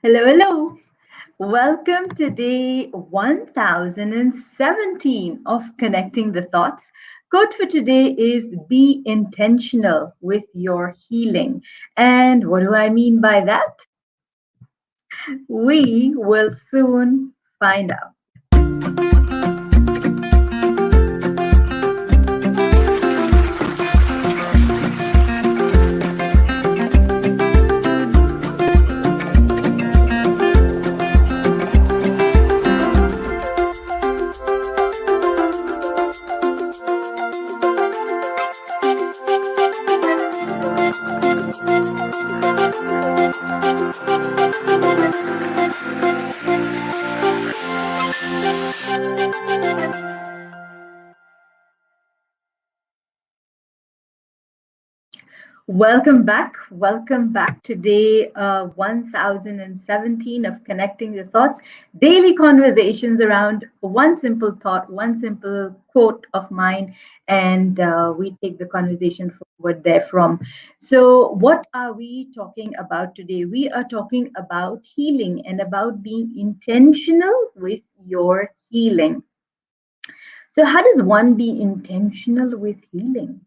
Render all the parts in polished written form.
Hello, hello. Welcome to day 1017 of Connecting the Thoughts. Quote for today is be intentional with your healing. And what do I mean by that? We will soon find out. Welcome back. Welcome back to day 1017 of Connecting the Thoughts. Daily conversations around one simple thought, one simple quote of mine, and we take the conversation forward therefrom. So, what are we talking about today? We are talking about healing and about being intentional with your healing. So, how does one be intentional with healing?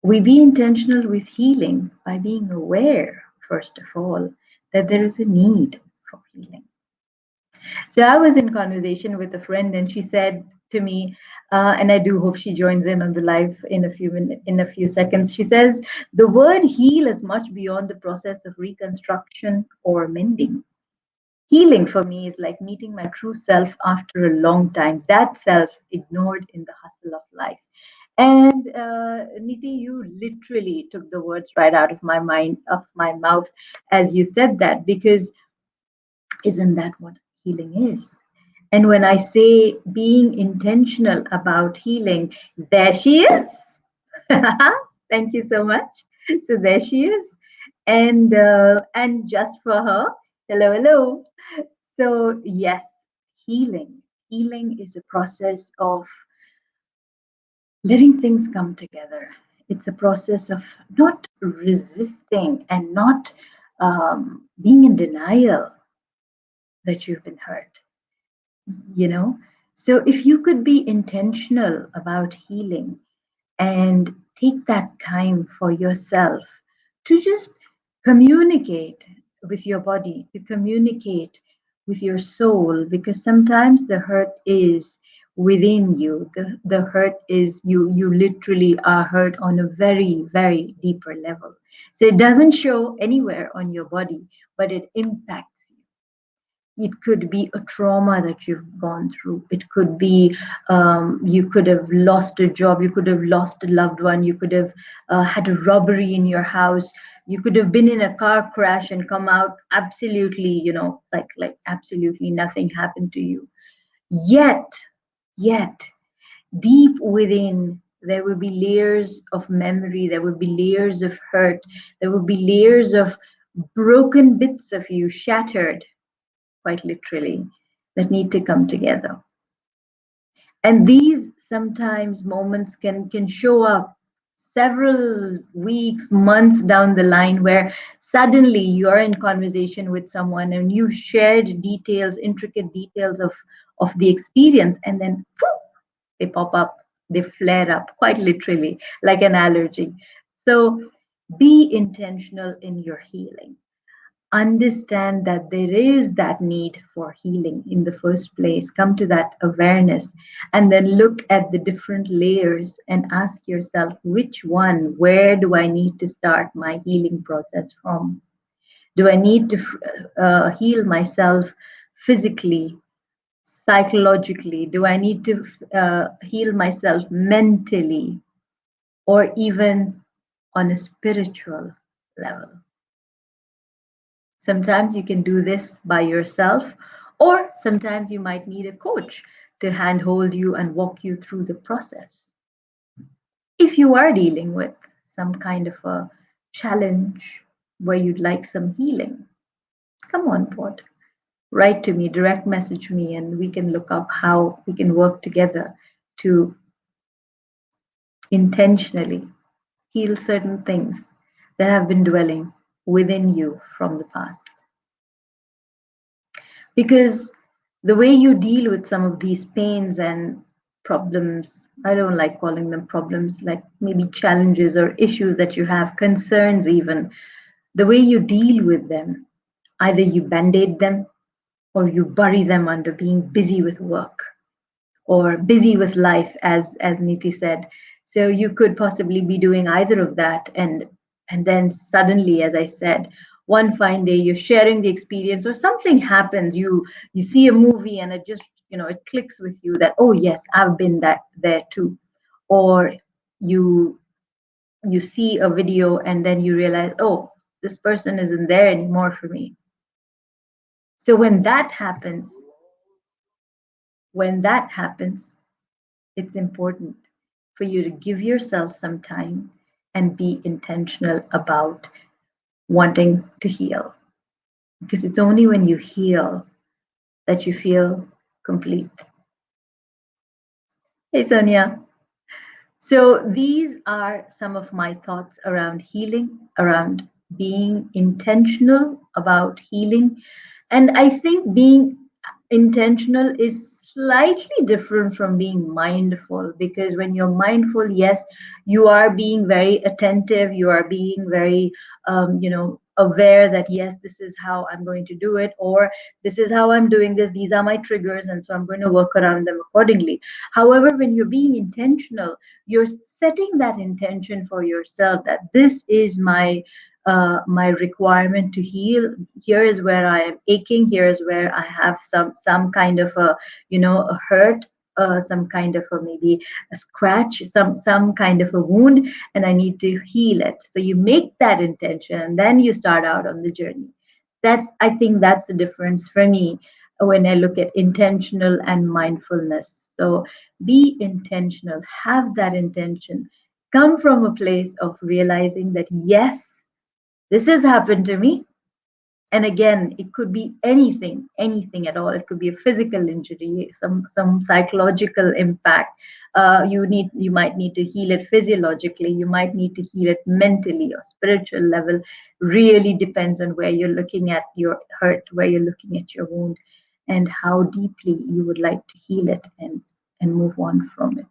We be intentional with healing by being aware, first of all, that there is a need for healing. So I was in conversation with a friend, and she said to me, and I do hope she joins in on the live in a few in a few seconds. She says the word heal is much beyond the process of reconstruction or mending. Healing for me is like meeting my true self after a long time, that self ignored in the hustle of life. And Niti, you literally took the words right out of my mind, of my mouth, as you said that, because isn't that what healing is? And when I say being intentional about healing, there she is. Thank you so much. So there she is, and just for her, hello, hello. So yes, healing. Healing is a process of letting things come together. It's a process of not resisting and not being in denial that you've been hurt, you know? So if you could be intentional about healing and take that time for yourself to just communicate with your body, to communicate with your soul, because sometimes the hurt is within you. The hurt is you literally are hurt on a very, very deeper level. So it doesn't show anywhere on your body, but it impacts you. It could be a trauma that you've gone through. It could be you could have lost a job. You could have lost a loved one. You could have had a robbery in your house. You could have been in a car crash and come out absolutely, like absolutely nothing happened to you. Yet, deep within, there will be layers of memory. There will be layers of hurt. There will be layers of broken bits of you shattered, quite literally, that need to come together. And these sometimes moments can show up several weeks, months down the line, where suddenly you're in conversation with someone and you shared details, intricate details of the experience, and then poof, they pop up, they flare up, quite literally, like an allergy. So be intentional in your healing. Understand that there is that need for healing in the first place. Come to that awareness and then look at the different layers and ask yourself, which one, where do I need to start my healing process from? Do I need to heal myself physically, psychologically? Do I need to heal myself mentally, or even on a spiritual level? Sometimes you can do this by yourself, or sometimes you might need a coach to handhold you and walk you through the process. If you are dealing with some kind of a challenge where you'd like some healing, come on board. Write to me, direct message me, and we can look up how we can work together to intentionally heal certain things that have been dwelling within you from the past. Because the way you deal with some of these pains and problems, I don't like calling them problems, like maybe challenges or issues that you have, concerns even, the way you deal with them, either you band aid them or you bury them under being busy with work or busy with life, as Niti said. So you could possibly be doing either of that, and then suddenly, as I said, one fine day you're sharing the experience or something happens. You see a movie and it just, it clicks with you that, oh yes, I've been that there too. Or you you see a video and then you realize, oh, this person isn't there anymore for me. So when that happens, it's important for you to give yourself some time and be intentional about wanting to heal. Because it's only when you heal that you feel complete. Hey, Sonia. So these are some of my thoughts around healing, around being intentional about healing. And I think being intentional is slightly different from being mindful, because when you're mindful, yes, you are being very attentive, you are being very, aware that, yes, this is how I'm going to do it, or this is how I'm doing this, these are my triggers, and so I'm going to work around them accordingly. However, when you're being intentional, you're setting that intention for yourself that this is my requirement to heal. Here is where I am aching. Here is where I have some kind of a hurt, some kind of a maybe a scratch, some kind of a wound, and I need to heal it. So you make that intention, and then you start out on the journey. I think that's the difference for me when I look at intentional and mindfulness. So be intentional, have that intention, come from a place of realizing that, yes, this has happened to me. And again, it could be anything at all. It could be a physical injury, some psychological impact. You might need to heal it physiologically. You might need to heal it mentally or spiritual level. Really depends on where you're looking at your hurt, where you're looking at your wound, and how deeply you would like to heal it and move on from it.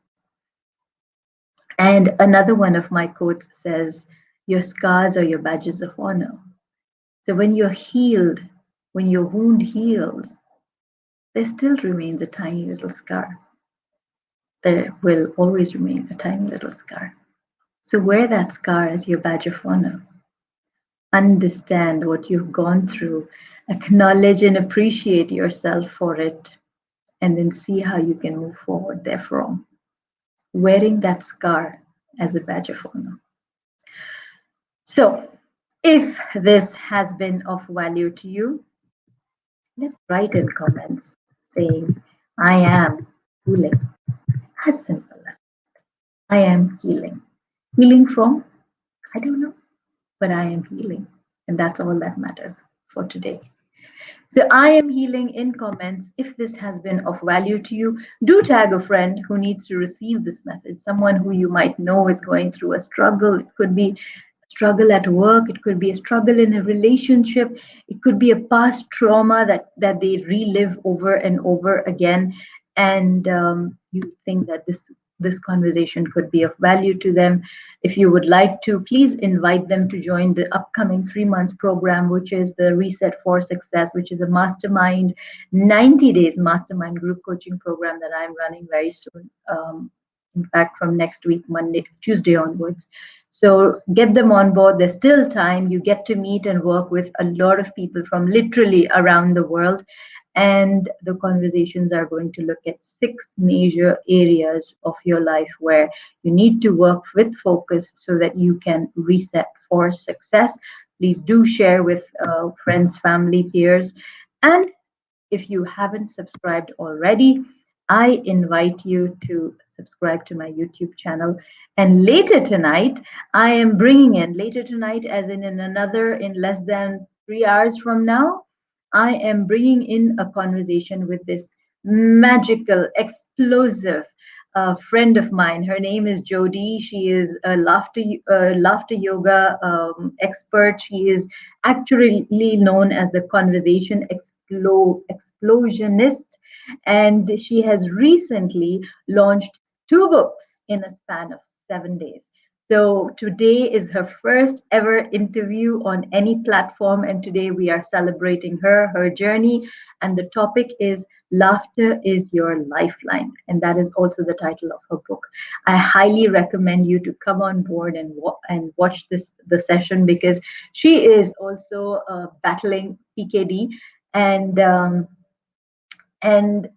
And another one of my quotes says, "Your scars are your badges of honor." So when you're healed, when your wound heals, there still remains a tiny little scar. There will always remain a tiny little scar. So wear that scar as your badge of honor. Understand what you've gone through, acknowledge and appreciate yourself for it, and then see how you can move forward therefrom, wearing that scar as a badge of honor. So, if this has been of value to you, let's write in comments saying, I am healing. As simple as I am healing. Healing from? I don't know, but I am healing. And that's all that matters for today. So I am healing in comments. If this has been of value to you, do tag a friend who needs to receive this message, someone who you might know is going through a struggle. It could be a struggle at work, it could be a struggle in a relationship, it could be a past trauma that they relive over and over again. And you think that this conversation could be of value to them. If you would like to, please invite them to join the upcoming 3 months program, which is the Reset for Success, which is a mastermind, 90 days mastermind group coaching program that I'm running very soon. In fact, from next week, Tuesday onwards. So get them on board. There's still time. You get to meet and work with a lot of people from literally around the world. And the conversations are going to look at 6 major areas of your life where you need to work with focus so that you can reset for success. Please do share with friends, family, peers. And if you haven't subscribed already, I invite you to subscribe to my YouTube channel. And later tonight, later tonight, as in less than 3 hours from now, I am bringing in a conversation with this magical, explosive friend of mine. Her name is Jody. She is a laughter yoga expert. She is actually known as the conversation explosionist, and she has recently launched two books in a span of 7 days. So today is her first ever interview on any platform, and today we are celebrating her journey, and the topic is Laughter is Your Lifeline, and that is also the title of her book. I highly recommend you to come on board and watch the session, because she is also battling PKD, and and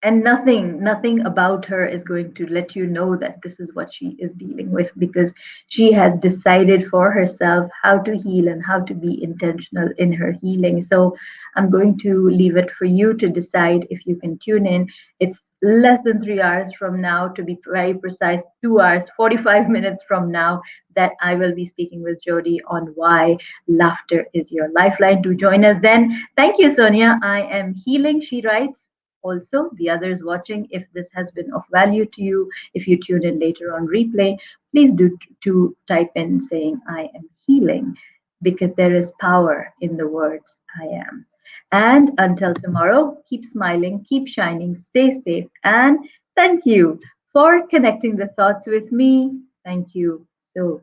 and nothing about her is going to let you know that this is what she is dealing with, because she has decided for herself how to heal and how to be intentional in her healing. So I'm going to leave it for you to decide if you can tune in. It's less than 3 hours from now, to be very precise, 2 hours 45 minutes from now, that I will be speaking with Jody on why laughter is your lifeline. To join us then. Thank you, Sonia. I am healing, she writes. Also, the others watching, if this has been of value to you, if you tune in later on replay, please do to type in saying I am healing, because there is power in the words I am. And until tomorrow, keep smiling, keep shining, stay safe, and thank you for connecting the thoughts with me. Thank you so